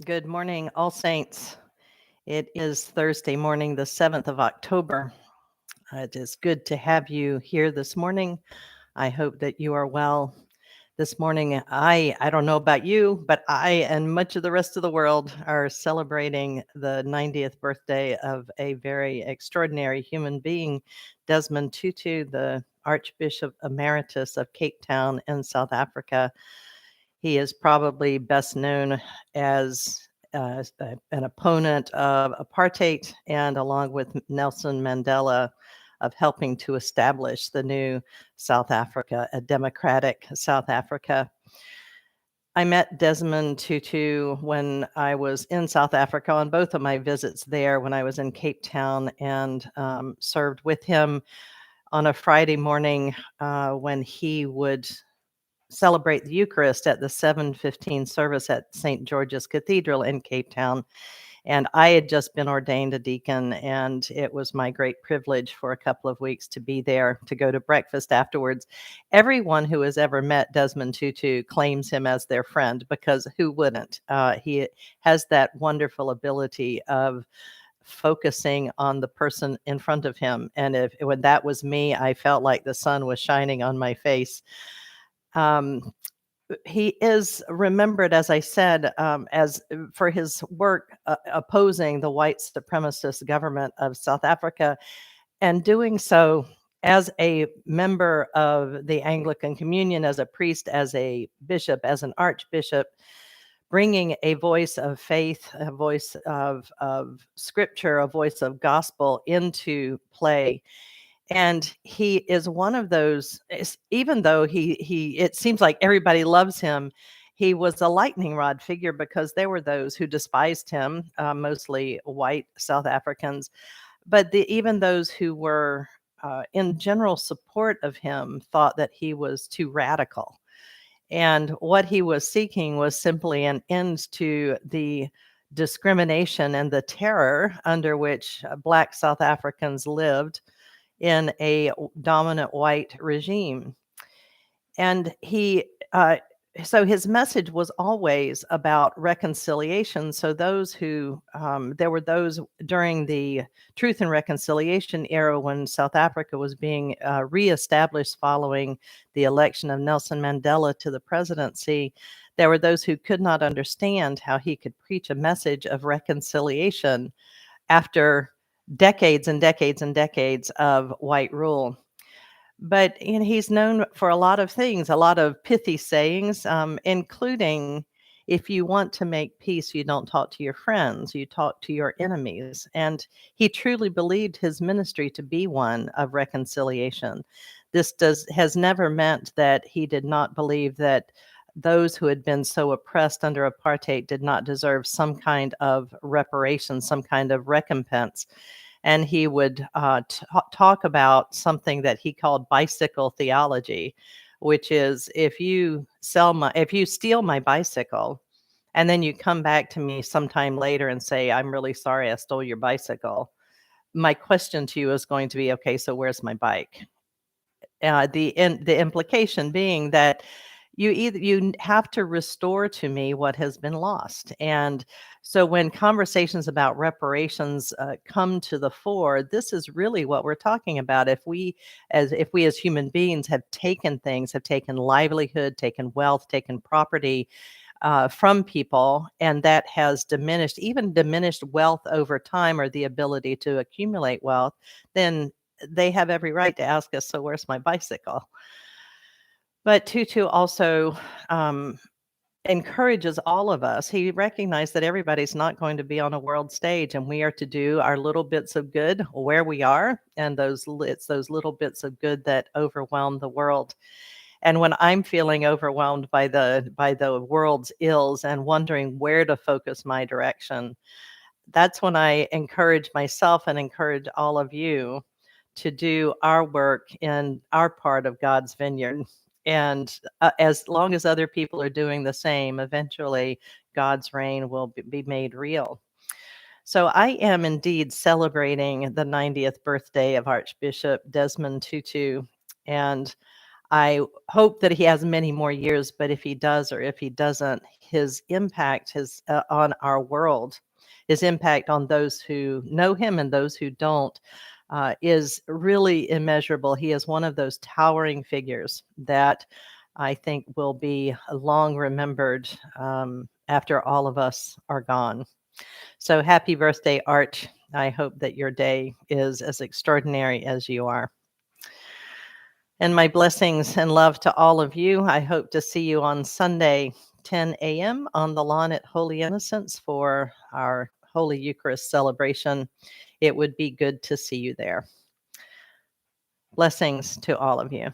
Good morning, All Saints. It is Thursday morning, the 7th of October. It is good to have you here this morning. I hope that you are well. This morning, I don't know about you, but I and much of the rest of the world are celebrating the 90th birthday of a very extraordinary human being, Desmond Tutu, the Archbishop Emeritus of Cape Town in South Africa. He is probably best known as an opponent of apartheid and, along with Nelson Mandela, of helping to establish the new South Africa, a democratic South Africa. I met Desmond Tutu when I was in South Africa on both of my visits there when I was in Cape Town and served with him on a Friday morning when he would celebrate the Eucharist at the 7:15 service at St. George's Cathedral in Cape Town. And I had just been ordained a deacon, and it was my great privilege for a couple of weeks to be there, to go to breakfast afterwards. Everyone who has ever met Desmond Tutu claims him as their friend, because who wouldn't? He has that wonderful ability of focusing on the person in front of him. And when that was me, I felt like the sun was shining on my face. Um, he is remembered, as I said, as for his work opposing the white supremacist government of South Africa, and doing so as a member of the Anglican Communion, as a priest, as a bishop, as an archbishop, bringing a voice of faith, a voice of scripture, a voice of gospel into play. And he is one of those, even though it seems like everybody loves him, he was a lightning rod figure, because there were those who despised him, mostly white South Africans. But even those who were in general support of him thought that he was too radical. And what he was seeking was simply an end to the discrimination and the terror under which Black South Africans lived in a dominant white regime. And so his message was always about reconciliation. So there were those during the Truth and Reconciliation era, when South Africa was being reestablished following the election of Nelson Mandela to the presidency. There were those who could not understand how he could preach a message of reconciliation after decades and decades and decades of white rule. But he's known for a lot of things, a lot of pithy sayings, including, if you want to make peace, you don't talk to your friends, you talk to your enemies. And he truly believed his ministry to be one of reconciliation. This has never meant that he did not believe that those who had been so oppressed under apartheid did not deserve some kind of reparation, some kind of recompense. And he would talk about something that he called bicycle theology, which is, if you steal my bicycle, and then you come back to me sometime later and say, I'm really sorry I stole your bicycle, my question to you is going to be, okay, so where's my bike? The implication being that you have to restore to me what has been lost. And so when conversations about reparations come to the fore, this is really what we're talking about. If we as human beings have taken things, have taken livelihood, taken wealth, taken property from people, and that has even diminished wealth over time, or the ability to accumulate wealth, then they have every right to ask us, so where's my bicycle? But Tutu also encourages all of us. He recognized that everybody's not going to be on a world stage, and we are to do our little bits of good where we are, and it's those little bits of good that overwhelm the world. And when I'm feeling overwhelmed by the world's ills and wondering where to focus my direction, that's when I encourage myself and encourage all of you to do our work in our part of God's vineyard. And as long as other people are doing the same, eventually God's reign will be made real. So I am indeed celebrating the 90th birthday of Archbishop Desmond Tutu. And I hope that he has many more years, but if he does or if he doesn't, his impact on our world, his impact on those who know him and those who don't, is really immeasurable. He is one of those towering figures that I think will be long remembered after all of us are gone. So happy birthday, Art. I hope that your day is as extraordinary as you are. And my blessings and love to all of you. I hope to see you on Sunday, 10 a.m. on the lawn at Holy Innocents for our Holy Eucharist celebration. It would be good to see you there. Blessings to all of you.